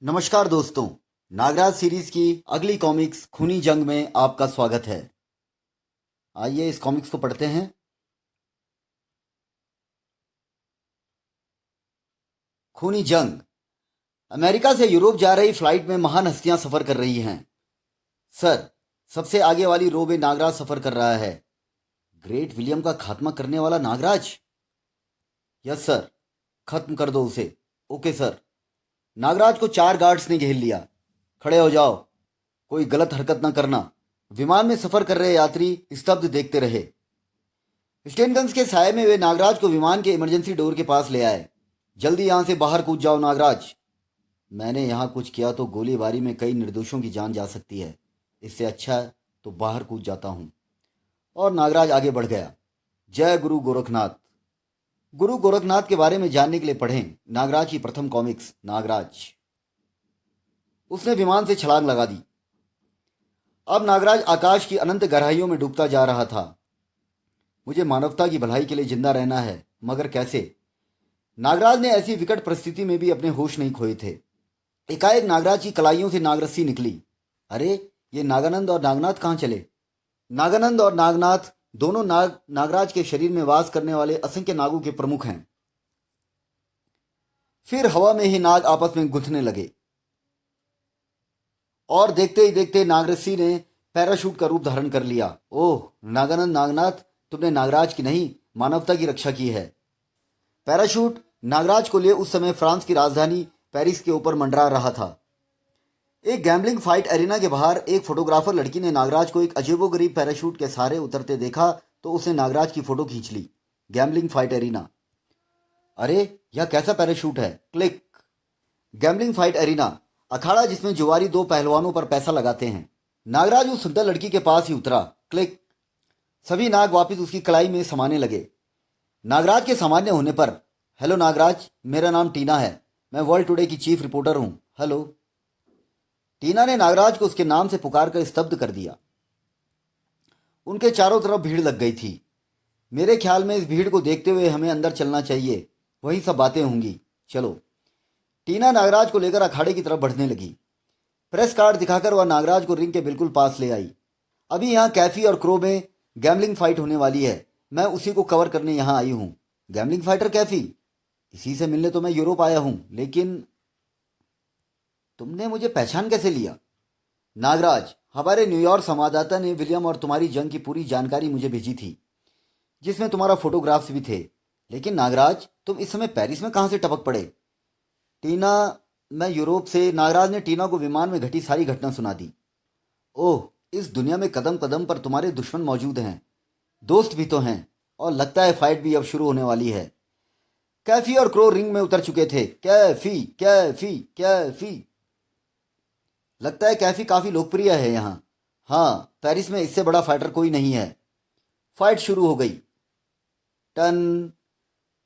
नमस्कार दोस्तों, नागराज सीरीज की अगली कॉमिक्स खूनी जंग में आपका स्वागत है। आइए इस कॉमिक्स को पढ़ते हैं। खूनी जंग। अमेरिका से यूरोप जा रही फ्लाइट में महान हस्तियां सफर कर रही हैं। सर, सबसे आगे वाली रो में नागराज सफर कर रहा है। ग्रेट विलियम का खात्मा करने वाला नागराज। यस सर, खत्म कर दो उसे। Okay sir. नागराज को 4 गार्ड्स ने घेर लिया। खड़े हो जाओ, कोई गलत हरकत न करना। विमान में सफर कर रहे यात्री स्तब्ध देखते रहे। स्टेनगंज के साय में वे नागराज को विमान के इमरजेंसी डोर के पास ले आए। जल्दी यहां से बाहर कूद जाओ नागराज। मैंने यहां कुछ किया तो गोलीबारी में कई निर्दोषों की जान जा सकती है। इससे अच्छा है तो बाहर कूद जाता हूं। और नागराज आगे बढ़ गया। जय गुरु गोरखनाथ। गुरु गोरखनाथ के बारे में जानने के लिए पढ़ें नागराज की प्रथम कॉमिक्स नागराज। उसने विमान से छलांग लगा दी। अब नागराज आकाश की अनंत गहराइयों में डूबता जा रहा था। मुझे मानवता की भलाई के लिए जिंदा रहना है, मगर कैसे? नागराज ने ऐसी विकट परिस्थिति में भी अपने होश नहीं खोए थे। एकाएक नागराज की कलाइयों से नागरस्सी निकली। अरे, ये नागानंद और नागनाथ कहाँ चले? नागानंद और नागनाथ दोनों नागराज के शरीर में वास करने वाले असंख्य नागों के प्रमुख हैं। फिर हवा में ही नाग आपस में गुंथने लगे और देखते ही देखते नागरस्सी ने पैराशूट का रूप धारण कर लिया। ओह नागानंद नागनाथ, तुमने नागराज की नहीं, मानवता की रक्षा की है। पैराशूट नागराज को लिए उस समय फ्रांस की राजधानी पेरिस के ऊपर मंडरा रहा था। एक गैम्बलिंग फाइट एरिना के बाहर एक फोटोग्राफर लड़की ने नागराज को एक अजीबोगरीब पैराशूट के सहारे उतरते देखा तो उसने नागराज की फोटो खींच ली। Gambling fight arena. अरे, यह कैसा पैराशूट है? क्लिक। गैम्बलिंग फाइट एरिना, अखाड़ा जिसमें जुआरी 2 पहलवानों पर पैसा लगाते हैं। नागराज उस सुंदर लड़की के पास ही उतरा। क्लिक। सभी नाग वापिस उसकी कलाई में समाने लगे। नागराज के सामान्य होने पर, हेलो नागराज, मेरा नाम टीना है, मैं वर्ल्ड टुडे की चीफ रिपोर्टर हूं। हेलो। टीना ने नागराज को उसके नाम से पुकार कर स्तब्ध कर दिया। उनके चारों तरफ भीड़ लग गई थी। मेरे ख्याल में इस भीड़ को देखते हुए हमें अंदर चलना चाहिए, वही सब बातें होंगी। चलो। टीना नागराज को लेकर अखाड़े की तरफ बढ़ने लगी। प्रेस कार्ड दिखाकर वह नागराज को रिंग के बिल्कुल पास ले आई। अभी यहाँ कैफी और क्रो में गैम्बलिंग फाइट होने वाली है। मैं उसी को कवर करने यहाँ आई हूँ। Gambling fighter Kaifi? इसी से मिलने तो मैं यूरोप आया हूँ, लेकिन तुमने मुझे पहचान कैसे लिया? नागराज, हमारे न्यूयॉर्क संवाददाता ने विलियम और तुम्हारी जंग की पूरी जानकारी मुझे भेजी थी, जिसमें तुम्हारा फोटोग्राफ्स भी थे। लेकिन नागराज, तुम इस समय पेरिस में कहाँ से टपक पड़े? टीना, मैं यूरोप से। नागराज ने टीना को विमान में घटी सारी घटना सुना दी। ओह, इस दुनिया में कदम कदम पर तुम्हारे दुश्मन मौजूद हैं, दोस्त भी तो हैं, और लगता है फाइट भी अब शुरू होने वाली है। कैफी और क्रो रिंग में उतर चुके थे। कैफी कैफी कैफी। लगता है कैफी काफी लोकप्रिय है यहाँ। हाँ, पेरिस में इससे बड़ा फाइटर कोई नहीं है। फाइट शुरू हो गई। टन।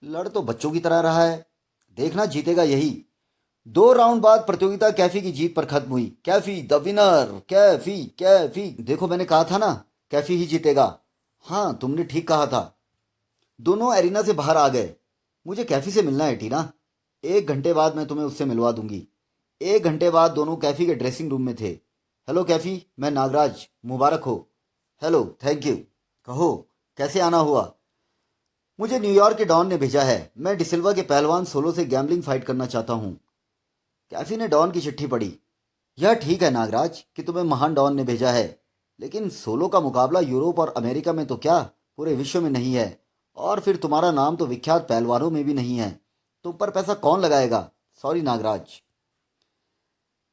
लड़ तो बच्चों की तरह रहा है, देखना जीतेगा यही। 2 राउंड बाद प्रतियोगिता कैफी की जीत पर खत्म हुई। Kaifi the winner. कैफी कैफी। देखो, मैंने कहा था ना, कैफी ही जीतेगा। हाँ, तुमने ठीक कहा था। दोनों एरिना से बाहर आ गए। मुझे कैफी से मिलना है टीना। 1 घंटे बाद मैं तुम्हें उससे मिलवा दूंगी। 1 घंटे बाद दोनों कैफी के ड्रेसिंग रूम में थे। हेलो कैफी, मैं नागराज, मुबारक हो। Hello, thank you. कहो, कैसे आना हुआ? मुझे न्यूयॉर्क के डॉन ने भेजा है। मैं डिसिल्वा के पहलवान सोलो से गैम्बलिंग फाइट करना चाहता हूँ। कैफी ने डॉन की चिट्ठी पढ़ी। यह ठीक है नागराज कि तुम्हें महान डॉन ने भेजा है, लेकिन सोलो का मुकाबला यूरोप और अमेरिका में तो क्या, पूरे विश्व में नहीं है। और फिर तुम्हारा नाम तो विख्यात पहलवानों में भी नहीं है। तुम पर पैसा कौन लगाएगा? सॉरी नागराज।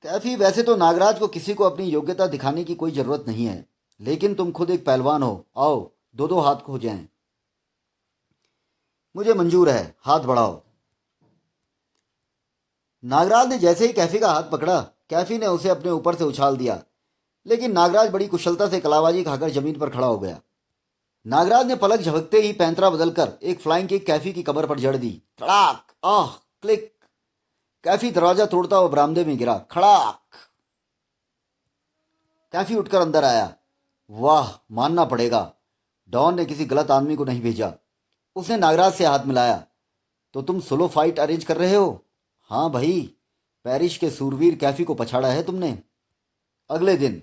कैफी, वैसे तो नागराज को किसी को अपनी योग्यता दिखाने की कोई जरूरत नहीं है, लेकिन तुम खुद एक पहलवान हो। आओ, 2-2 हाथ हो जाएं। मुझे मंजूर है, हाथ बढ़ाओ। नागराज ने जैसे ही कैफी का हाथ पकड़ा, कैफी ने उसे अपने ऊपर से उछाल दिया, लेकिन नागराज बड़ी कुशलता से कलाबाजी खाकर जमीन पर खड़ा हो गया। नागराज ने पलक झपकते ही पैंतरा बदलकर एक फ्लाइंग किक कैफी की कमर पर जड़ दी। तड़ाक। आह। क्लिक। कैफी दरवाजा तोड़ता हुआ बरामदे में गिरा। खड़ाक। कैफी उठकर अंदर आया। वाह, मानना पड़ेगा, डॉन ने किसी गलत आदमी को नहीं भेजा। उसने नागराज से हाथ मिलाया। तो तुम सोलो फाइट अरेंज कर रहे हो? हाँ भाई, पेरिस के सूरवीर कैफी को पछाड़ा है तुमने। अगले दिन,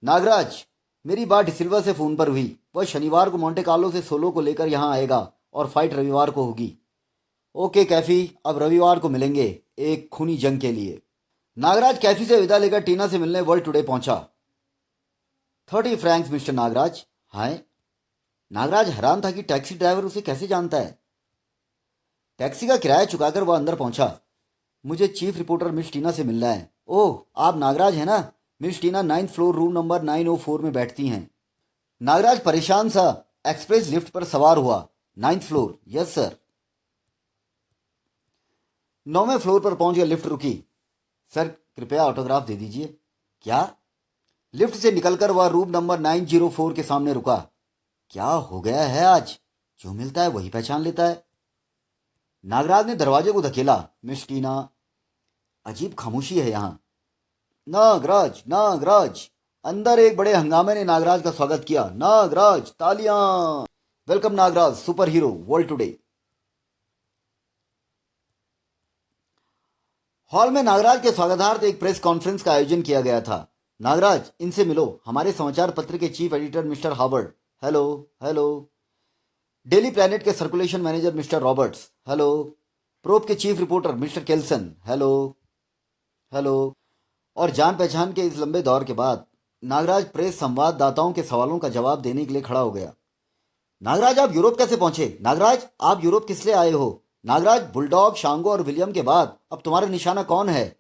नागराज, मेरी बात डिसिल्वा से फोन पर हुई। वह शनिवार को मोंटे कार्लो से सोलो को लेकर यहाँ आएगा और फाइट रविवार को होगी। ओके कैफी, अब रविवार को मिलेंगे एक खूनी जंग के लिए। नागराज कैफी से विदा लेकर टीना से मिलने वर्ल्ड टुडे पहुंचा। 30 फ्रैंक्स मिस्टर नागराज। हाय। नागराज हैरान था कि टैक्सी ड्राइवर उसे कैसे जानता है। टैक्सी का किराया चुकाकर वह अंदर पहुंचा। मुझे चीफ रिपोर्टर मिस टीना से मिलना है। ओह, आप नागराज हैं ना। मिस टीना 9th फ्लोर रूम नंबर 904 में बैठती हैं। नागराज परेशान सा एक्सप्रेस लिफ्ट पर सवार हुआ। 9th floor, yes sir. 9वें फ्लोर पर पहुंच गया। लिफ्ट रुकी। सर कृपया ऑटोग्राफ दे दीजिए। क्या? लिफ्ट से निकलकर वह रूम नंबर 904 के सामने रुका। क्या हो गया है आज? जो मिलता है वही पहचान लेता है। नागराज ने दरवाजे को धकेला। मिस टीना, अजीब खामोशी है यहाँ। नागराज, नागराज। अंदर एक बड़े हंगामे ने नागराज का स्वागत किया। नागराज, तालियां। Welcome Nagraj, super hero world today. Hall में नागराज के स्वागतार्थ एक प्रेस कॉन्फ्रेंस का आयोजन किया गया था। नागराज, इनसे मिलो, हमारे समाचार पत्र के chief editor mister Howard. Hello. Hello. Daily planet के circulation manager mister Roberts. Hello. Probe के chief reporter mister Kelson. Hello. Hello. और जान पहचान के इस लंबे दौर के बाद नागराज प्रेस संवाददाताओं के सवालों का जवाब देने के लिए खड़ा हो गया। नागराज, आप यूरोप कैसे पहुंचे? नागराज, आप यूरोप किस लिए आए हो? नागराज, बुलडॉग, शांगो और विलियम के बाद अब तुम्हारा निशाना कौन है?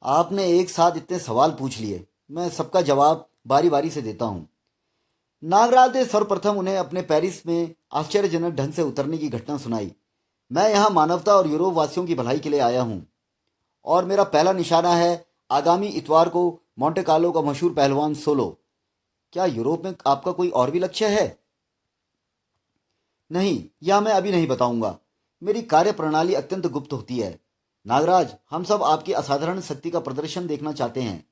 आपने एक साथ इतने सवाल पूछ लिए, मैं सबका जवाब बारी बारी से देता हूं। नागराज ने सर्वप्रथम उन्हें अपने पेरिस में आश्चर्यजनक ढंग से उतरने की घटना सुनाई। मैं यहाँ मानवता और यूरोप वासियों की भलाई के लिए आया हूँ और मेरा पहला निशाना है आगामी इतवार को मोंटे कार्लो का मशहूर पहलवान सोलो। क्या यूरोप में आपका कोई और भी लक्ष्य है? नहीं, यह मैं अभी नहीं बताऊंगा। मेरी कार्य प्रणाली अत्यंत गुप्त होती है। नागराज, हम सब आपकी असाधारण शक्ति का प्रदर्शन देखना चाहते हैं।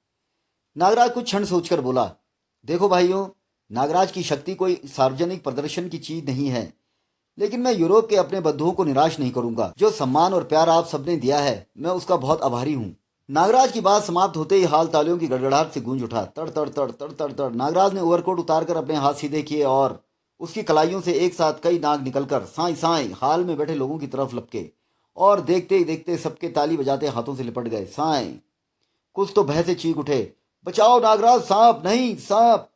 नागराज कुछ क्षण सोचकर बोला, देखो भाइयों, नागराज की शक्ति कोई सार्वजनिक प्रदर्शन की चीज नहीं है, लेकिन मैं यूरोप के अपने बंधुओं को निराश नहीं करूंगा। जो सम्मान और प्यार आप सबने दिया है, मैं उसका बहुत आभारी हूँ। नागराज की बात समाप्त होते ही हाल तालियों की गड़गड़ाहट से गूंज उठा। तड़ तड़ तड़ तड़ तड़ तड़। नागराज ने ओवरकोट उतारकर अपने हाथ सीधे किए और उसकी कलाइयों से एक साथ कई नाग निकलकर साई साई हाल में बैठे लोगों की तरफ लपके और देखते ही देखते सबके ताली बजाते हाथों से लिपट गए। साई। कुछ तो भय से चीख उठे, बचाओ नागराज, सांप नहीं, सांप।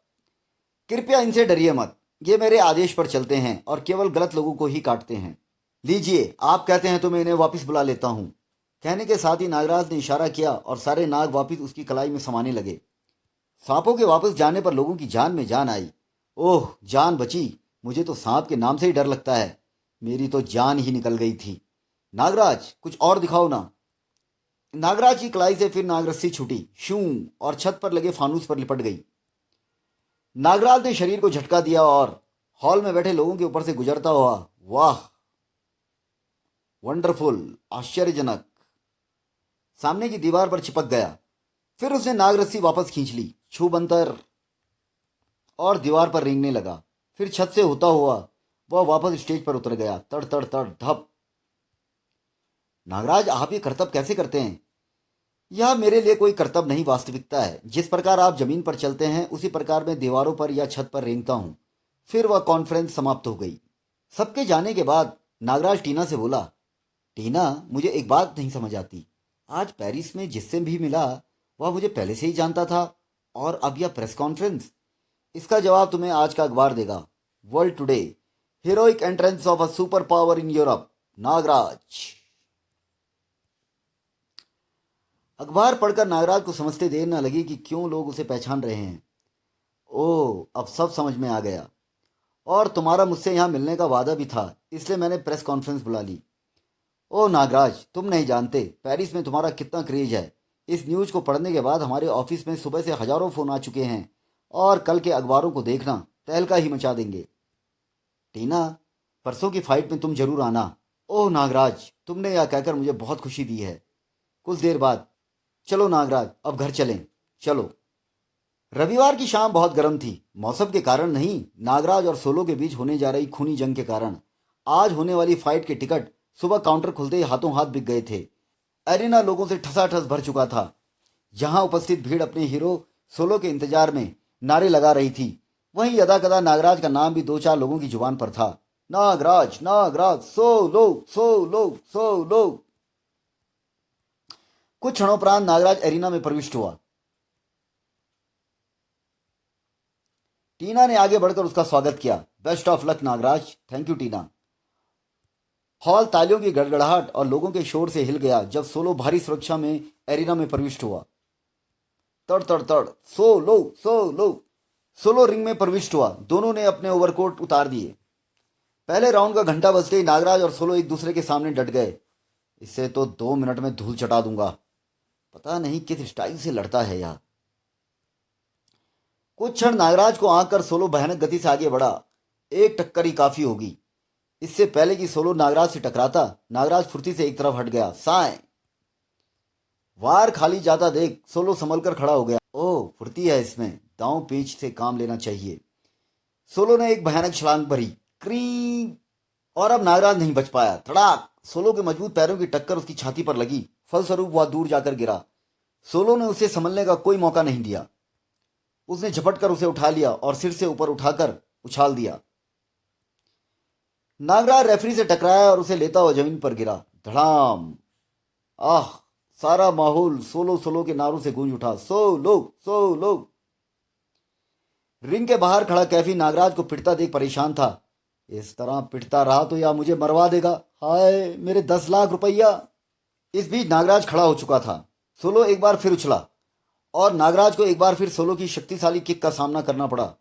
कृपया इनसे डरिए मत, ये मेरे आदेश पर चलते हैं और केवल गलत लोगों को ही काटते हैं। लीजिए, आप कहते हैं तो मैं इन्हें वापस बुला लेता हूँ। कहने के साथ ही नागराज ने इशारा किया और सारे नाग वापस उसकी कलाई में समाने लगे। सांपों के वापस जाने पर लोगों की जान में जान आई। ओह, जान बची। मुझे तो सांप के नाम से ही डर लगता है। मेरी तो जान ही निकल गई थी। नागराज, कुछ और दिखाओ ना। नागराज की कलाई से फिर नागरस्सी छूटी, शू, और छत पर लगे फानूस पर लिपट गई। नागराज ने शरीर को झटका दिया और हॉल में बैठे लोगों के ऊपर से गुजरता हुआ, वाह, वंडरफुल, आश्चर्यजनक, सामने की दीवार पर चिपक गया। फिर उसने नागरस्सी वापस खींच ली, छूबंतर, और दीवार पर रेंगने लगा। फिर छत से होता हुआ वह वापस स्टेज पर उतर गया। तड़ तड़ तड़ धप। नागराज, आप ये करतब कैसे करते हैं? यह मेरे लिए कोई कर्तव्य नहीं, वास्तविकता है। जिस प्रकार आप जमीन पर चलते हैं उसी प्रकार मैं दीवारों पर या छत पर रेंगता हूं। फिर वह कॉन्फ्रेंस समाप्त हो गई। सबके जाने के बाद नागराज टीना से बोला, टीना, मुझे एक बात नहीं समझ आती। आज पेरिस में जिससे भी मिला वह मुझे पहले से ही जानता था, और अब यह प्रेस कॉन्फ्रेंस। इसका जवाब तुम्हें आज का अखबार देगा। World today, heroic entrance of a super power in Europe, Nagraj. अखबार पढ़कर नागराज को समझते देर न लगी कि क्यों लोग उसे पहचान रहे हैं। ओह, अब सब समझ में आ गया। और तुम्हारा मुझसे यहाँ मिलने का वादा भी था, इसलिए मैंने प्रेस कॉन्फ्रेंस बुला ली। ओह नागराज, तुम नहीं जानते पेरिस में तुम्हारा कितना क्रेज है। इस न्यूज को पढ़ने के बाद हमारे ऑफिस में सुबह से हजारों फोन आ चुके हैं और कल के अखबारों को देखना, तहलका ही मचा देंगे। टीना, परसों की फाइट में तुम जरूर आना। ओह नागराज, तुमने यह कहकर मुझे बहुत खुशी दी है। कुछ देर बाद, चलो नागराज, अब घर चलें। चलो। रविवार की शाम बहुत गर्म थी। मौसम के कारण नहीं, नागराज और सोलो के बीच होने जा रही खूनी जंग के कारण। आज होने वाली फाइट के टिकट सुबह काउंटर खुलते ही हाथों हाथ बिक गए थे एरिना लोगों से ठसाठस भर चुका था। यहाँ उपस्थित भीड़ अपने हीरो सोलो के इंतजार में नारे लगा रही थी। वहीं यदाकदा नागराज का नाम भी दो चार लोगों की जुबान पर था। Nagraj, Nagraj, solo, solo, solo. कुछ क्षणोपरांत नागराज एरिना में प्रविष्ट हुआ। टीना ने आगे बढ़कर उसका स्वागत किया। Best of luck Nagraj. Thank you Tina. Hall तालियों की गड़गड़ाहट और लोगों के शोर से हिल गया जब सोलो भारी सुरक्षा में एरिना में प्रविष्ट हुआ। तड़ तड़ तड़, सोलो, सोलो। सोलो रिंग में प्रविष्ट हुआ। दोनों ने अपने ओवरकोट उतार दिए। पहले राउंड का घंटा बजते ही नागराज और सोलो एक दूसरे के सामने डट गए। इससे तो 2 मिनट में धूल चटा दूंगा। पता नहीं किस स्टाइल से लड़ता है यार। कुछ क्षण नागराज को आंक कर सोलो भयानक गति से आगे बढ़ा। एक टक्कर ही काफी होगी। इससे पहले कि सोलो नागराज से टकराता, नागराज फुर्ती से एक तरफ हट गया। साए। वार खाली जाता देख सोलो संभल कर खड़ा हो गया। ओह, फुर्ती है इसमें, दांव पेच से काम लेना चाहिए। सोलो ने एक भयानक छलांग भरी। क्री। और अब नागराज नहीं बच पाया। तड़ाक। सोलो के मजबूत पैरों की टक्कर उसकी छाती पर लगी। फलस्वरूप वह दूर जाकर गिरा। सोलो ने उसे संभलने का कोई मौका नहीं दिया। उसने झपट कर उसे उठा लिया और सिर से ऊपर उठाकर उछाल दिया। नागराज रेफरी से टकराया और उसे लेता हुआ जमीन पर गिरा। धड़ाम। आह। सारा माहौल सोलो सोलो के नारों से गूंज उठा। Solo, solo. रिंग के बाहर खड़ा कैफी नागराज को पिटता देख परेशान था। इस तरह पिटता रहा तो या मुझे मरवा देगा। हाय मेरे 10 लाख रुपया। इस बीच नागराज खड़ा हो चुका था। सोलो एक बार फिर उछला और नागराज को एक बार फिर सोलो की शक्तिशाली किक का सामना करना पड़ा।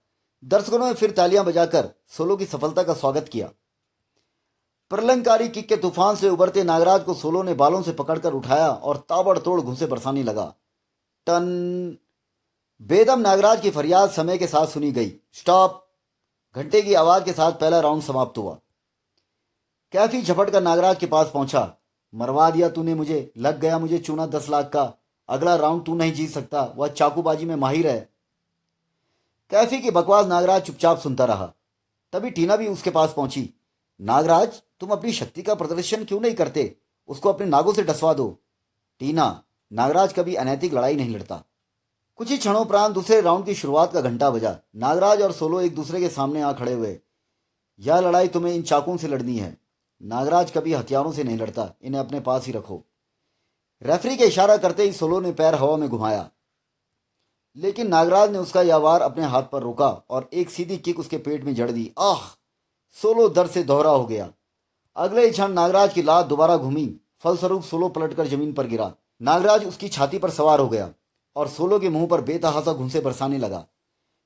दर्शकों ने फिर तालियां बजाकर सोलो की सफलता का स्वागत किया। प्रलंकारी किक के तूफान से उबरते नागराज को सोलो ने बालों से पकड़कर उठाया और ताबड़तोड़ घूंसे बरसाने लगा। टन। बेदम नागराज की फरियाद समय के साथ सुनी गई। स्टॉप। घंटे की आवाज के साथ पहला राउंड समाप्त हुआ। कैफी झपट कर नागराज के पास पहुंचा। मरवा दिया तूने मुझे। लग गया मुझे चूना 10 लाख का। अगला राउंड तू नहीं जीत सकता। वह चाकूबाजी में माहिर है। कैफी की बकवास नागराज चुपचाप सुनता रहा। तभी टीना भी उसके पास पहुंची। नागराज, तुम अपनी शक्ति का प्रदर्शन क्यों नहीं करते? उसको अपने नागों से डसवा दो। टीना, नागराज कभी अनैतिक लड़ाई नहीं लड़ता। कुछ ही क्षणों दूसरे राउंड की शुरुआत का घंटा बजा। नागराज और सोलो एक दूसरे के सामने आ खड़े हुए। यह लड़ाई तुम्हें इन चाकुओं से लड़नी है। नागराज कभी हथियारों से नहीं लड़ता। इन्हें अपने पास ही रखो। रेफरी के इशारा करते ही सोलो ने पैर हवा में घुमाया, लेकिन नागराज ने उसका यह वार अपने हाथ पर रोका और एक सीधी किक उसके पेट में जड़ दी। आह। सोलो दर्द से दोहरा हो गया। अगले ही क्षण नागराज की लात दोबारा घूमी। फलस्वरूप सोलो पलटकर जमीन पर गिरा। नागराज उसकी छाती पर सवार हो गया और सोलो के मुंह पर बेतहासा घूंसे बरसाने लगा।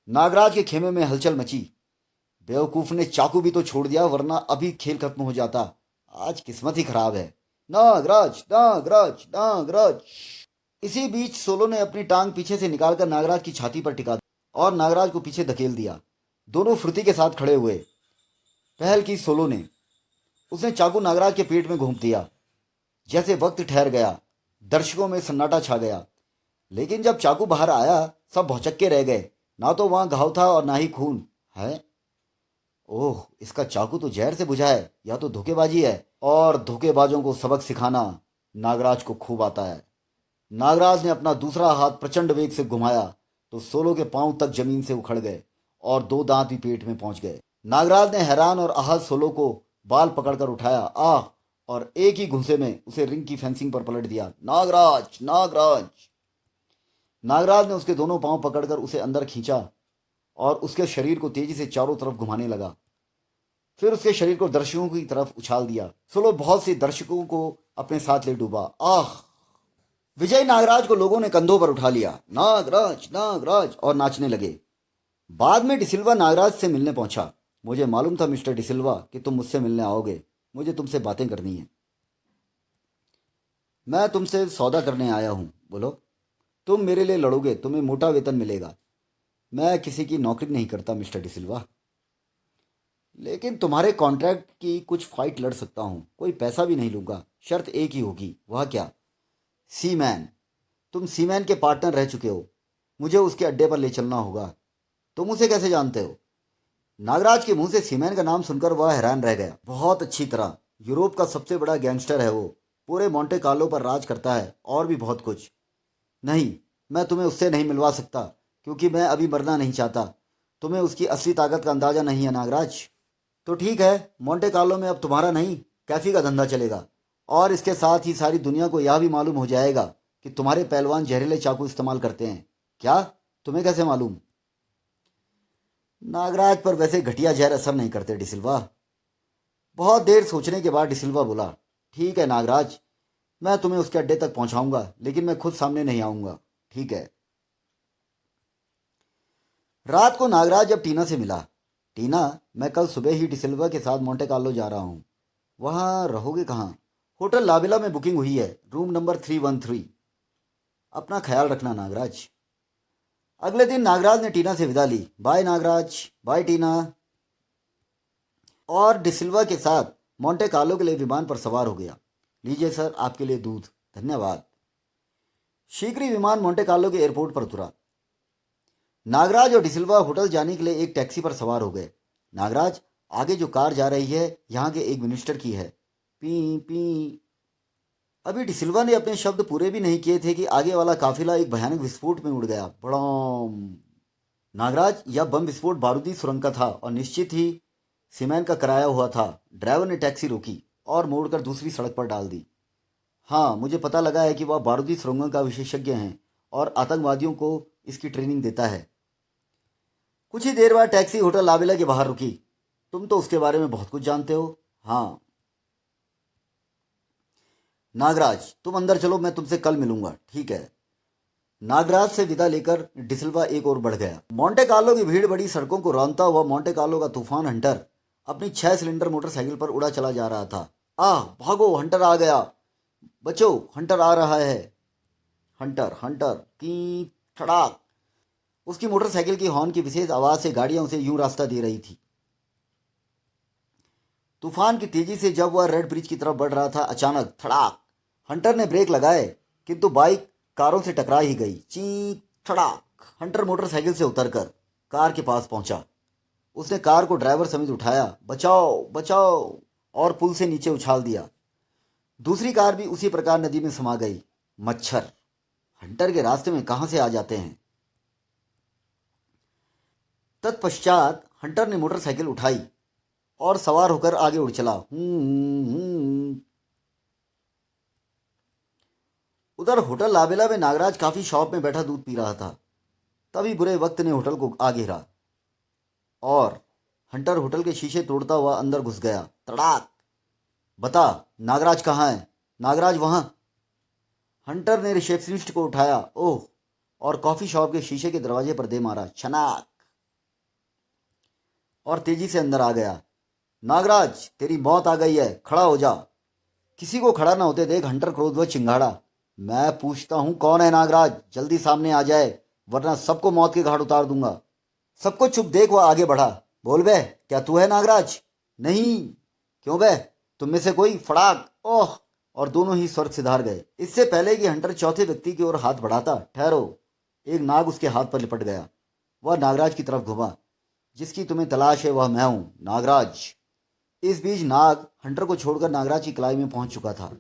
नागराज के खेमे में हलचल मची। बेवकूफ ने चाकू भी तो छोड़ दिया, वरना अभी खेल खत्म हो जाता। आज किस्मत ही खराब है। नागराज, नागराज, नागराज। इसी बीच सोलो ने अपनी टांग पीछे से निकालकर नागराज की छाती पर टिका और नागराज को पीछे धकेल दिया। दोनों फुर्ती के साथ खड़े हुए। पहल की सोलो ने। उसने चाकू नागराज के पेट में घोंप दिया। जैसे वक्त ठहर गया, दर्शकों में सन्नाटा छा गया। लेकिन जब चाकू बाहर आया, सब भौचक्के रह गए। ना तो वहां घाव था और ना ही खून है। ओह, इसका चाकू तो जहर से बुझा है, या तो धोखेबाजी है। और धोखेबाजों को सबक सिखाना नागराज को खूब आता है। नागराज ने अपना दूसरा हाथ प्रचंड वेग से घुमाया तो सोलो के पांव तक जमीन से उखड़ गए और 2 दांत भी पेट में पहुंच गए। नागराज ने हैरान और आहत सोलो को बाल पकड़कर उठाया। आह। और एक ही घुसे में उसे रिंग की फेंसिंग पर पलट दिया। नागराज, नागराज। नागराज ने उसके दोनों पांव पकड़कर उसे अंदर खींचा और उसके शरीर को तेजी से चारों तरफ घुमाने लगा। फिर उसके शरीर को दर्शकों की तरफ उछाल दिया। सोलो बहुत से दर्शकों को अपने साथ ले डूबा। आह। विजय नागराज को लोगों ने कंधों पर उठा लिया। नागराज, नागराज, और नाचने लगे। बाद में डिसिल्वा नागराज से मिलने पहुंचा। मुझे मालूम था मिस्टर डिसिल्वा कि तुम मुझसे मिलने आओगे। मुझे तुमसे बातें करनी है। मैं तुमसे सौदा करने आया हूं। बोलो। तुम मेरे लिए लड़ोगे, तुम्हें मोटा वेतन मिलेगा। मैं किसी की नौकरी नहीं करता मिस्टर डिसिल्वा, लेकिन तुम्हारे कॉन्ट्रैक्ट की कुछ फाइट लड़ सकता हूं। कोई पैसा भी नहीं लूंगा। शर्त एक ही होगी। वह क्या? सीमैन। तुम सीमैन के पार्टनर रह चुके हो। मुझे उसके अड्डे पर ले चलना होगा। तुम उसे कैसे जानते हो? नागराज के मुंह से सीमैन का नाम सुनकर वह हैरान रह गया। बहुत अच्छी तरह। यूरोप का सबसे बड़ा गैंगस्टर है वो। पूरे मोंटे कार्लो पर राज करता है और भी बहुत कुछ। नहीं, मैं तुम्हें उससे नहीं मिलवा सकता क्योंकि मैं अभी मरना नहीं चाहता। तुम्हें उसकी असली ताकत का अंदाजा नहीं है नागराज। तो ठीक है, मोंटे कार्लो में अब तुम्हारा नहीं, कैफी का धंधा चलेगा। और इसके साथ ही सारी दुनिया को यह भी मालूम हो जाएगा कि तुम्हारे पहलवान जहरीले चाकू इस्तेमाल करते हैं। क्या? तुम्हें कैसे मालूम? नागराज पर वैसे घटिया जहर असर नहीं करते डिसिल्वा। बहुत देर सोचने के बाद डिसिल्वा बोला, ठीक है नागराज, मैं तुम्हें उसके अड्डे तक पहुंचाऊंगा, लेकिन मैं खुद सामने नहीं आऊंगा। ठीक है। रात को नागराज जब टीना से मिला, टीना, मैं कल सुबह ही डिसिल्वा के साथ मोंटे कार्लो जा रहा हूँ। वहाँ रहोगे कहाँ? होटल लावेला में बुकिंग हुई है, रूम नंबर 313। अपना ख्याल रखना नागराज। अगले दिन नागराज ने टीना से विदा ली। बाय नागराज, बाय टीना। और डिसिल्वा के साथ मोंटे कार्लो के लिए विमान पर सवार हो गया। लीजिए सर, आपके लिए दूध। धन्यवाद। शीघ्र ही विमान मोंटे कार्लो के एयरपोर्ट पर उतरा। नागराज और डिसिल्वा होटल जाने के लिए एक टैक्सी पर सवार हो गए। नागराज, आगे जो कार जा रही है यहाँ के एक मिनिस्टर की है। P P. अभी डिसिल्वा ने अपने शब्द पूरे भी नहीं किए थे कि आगे वाला काफिला एक भयानक विस्फोट में उड़ गया। बड़ोम। नागराज, यह बम विस्फोट बारूदी सुरंग का था और निश्चित ही सीमेंट का कराया हुआ था। ड्राइवर ने टैक्सी रोकी और मोड़कर दूसरी सड़क पर डाल दी। हाँ, मुझे पता लगा है कि वह बारूदी सुरंगों का विशेषज्ञ हैं और आतंकवादियों को इसकी ट्रेनिंग देता है। कुछ ही देर बाद टैक्सी होटल लावेला के बाहर रुकी। तुम तो उसके बारे में बहुत कुछ जानते हो। हाँ नागराज, तुम अंदर चलो, मैं तुमसे कल मिलूंगा। ठीक है। नागराज से विदा लेकर डिसिल्वा एक ओर बढ़ गया। मोंटे कार्लो की भीड़ बड़ी सड़कों को रौंदता हुआ मोंटे कार्लो का तूफान हंटर अपनी 6 सिलेंडर मोटरसाइकिल पर उड़ा चला जा रहा था। भागो, हंटर आ गया। बचो, हंटर आ रहा है। हंटर हंटर की ठड़ाक। उसकी मोटरसाइकिल की हॉर्न की विशेष आवाज से गाड़ियां उसे यूं रास्ता दे रही थी। तूफान की तेजी से जब वह रेड ब्रिज की तरफ बढ़ रहा था, अचानक धड़ाक, हंटर ने ब्रेक लगाए, किंतु बाइक कारों से टकरा ही गई। चीं धड़ाक। हंटर मोटरसाइकिल से उतरकर कार के पास पहुंचा। उसने कार को ड्राइवर समेत उठाया। बचाओ बचाओ, और पुल से नीचे उछाल दिया। दूसरी कार भी उसी प्रकार नदी में समा गई। मच्छर हंटर के रास्ते में कहां से आ जाते हैं। तत्पश्चात हंटर ने मोटरसाइकिल उठाई और सवार होकर आगे उड़ चला। उधर होटल लावेला में नागराज काफी शॉप में बैठा दूध पी रहा था। तभी बुरे वक्त ने होटल को आ घेरा और हंटर होटल के शीशे तोड़ता हुआ अंदर घुस गया। तड़ाक। बता, नागराज कहाँ है? नागराज वहां। हंटर ने रिसेप्शनिस्ट को उठाया, ओह, और कॉफी शॉप के शीशे के दरवाजे पर दे मारा। छनाक। और तेजी से अंदर आ गया। नागराज, तेरी मौत आ गई है, खड़ा हो जा। किसी को खड़ा ना होते देख हंटर क्रोधवश चिंगाड़ा। मैं पूछता हूं कौन है नागराज? जल्दी सामने आ जाए, वरना सबको मौत के घाट उतार दूंगा। सबको चुप देख वह आगे बढ़ा। बोल बे, क्या तू है नागराज? नहीं। क्यों बे, तुम में से कोई? फड़ाक। ओह, और दोनों ही स्वर्ग सिधार गए। इससे पहले कि हंटर चौथे व्यक्ति की ओर हाथ बढ़ाता, ठहरो, एक नाग उसके हाथ पर लिपट गया। वह नागराज की तरफ घुमा। जिसकी तुम्हें तलाश है वह मैं हूं, नागराज। इस बीच नाग हंटर को छोड़कर नागराज की कलाई में पहुंच चुका था।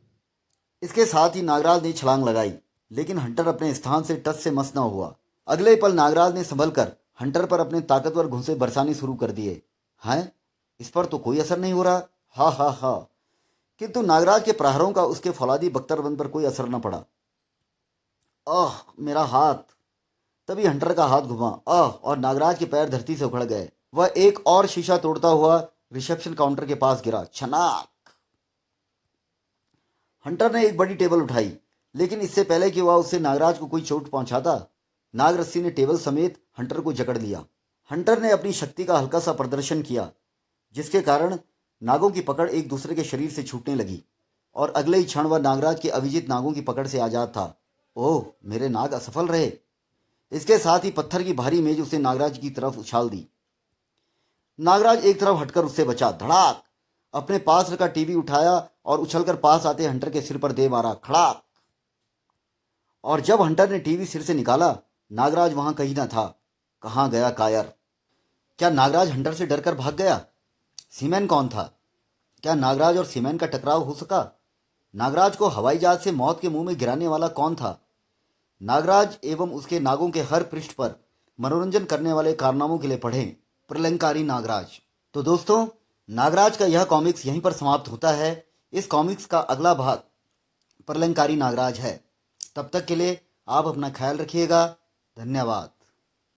इसके साथ ही नागराज ने छलांग लगाई, लेकिन हंटर अपने स्थान से टस से मस न हुआ। अगले पल नागराज ने संभल कर हंटर पर अपने ताकतवर घुंसे बरसाने शुरू कर दिए। हैं, इस पर तो कोई असर नहीं हो रहा। हा हा हा। किंतु नागराज के प्रहारों का उसके फौलादी बख्तरबंद पर कोई असर न पड़ा। आह, मेरा हाथ। तभी हंटर का हाथ घुमा, आह, और नागराज के पैर धरती से उखड़ गए। वह एक और शीशा तोड़ता हुआ रिसेप्शन काउंटर के पास गिरा। छनाक। हंटर ने एक बड़ी टेबल उठाई, लेकिन इससे पहले कि वह उससे नागराज को कोई चोट पहुंचाता, नागरस्सी ने टेबल समेत हंटर को जकड़ लिया। हंटर ने अपनी शक्ति का हल्का सा प्रदर्शन किया, जिसके कारण नागों की पकड़ एक दूसरे के शरीर से छूटने लगी और अगले ही क्षण वह नागराज के अविजित नागों की पकड़ से आजाद था। ओह, मेरे नाग असफल रहे। इसके साथ ही पत्थर की भारी मेज उसे नागराज की तरफ उछाल दी। नागराज एक तरफ हटकर उससे बचा। धड़ाक। अपने पास रखा टीवी उठाया और उछलकर पास आते हंटर के सिर पर दे मारा। खड़ाक। और जब हंटर ने टीवी सिर से निकाला, नागराज वहां कहीं न था। कहां गया कायर? क्या नागराज हंटर से डरकर भाग गया? सीमेन कौन था? क्या नागराज और सीमेन का टकराव हो सका? नागराज को हवाई जहाज से मौत के मुंह में गिराने वाला कौन था? नागराज एवं उसके नागों के हर पृष्ठ पर मनोरंजन करने वाले कारनामों के लिए पढ़ें प्रलंकारी नागराज। तो दोस्तों, नागराज का यह कॉमिक्स यहीं पर समाप्त होता है। इस कॉमिक्स का अगला भाग प्रलंकारी नागराज है। तब तक के लिए आप अपना ख्याल रखिएगा। धन्यवाद।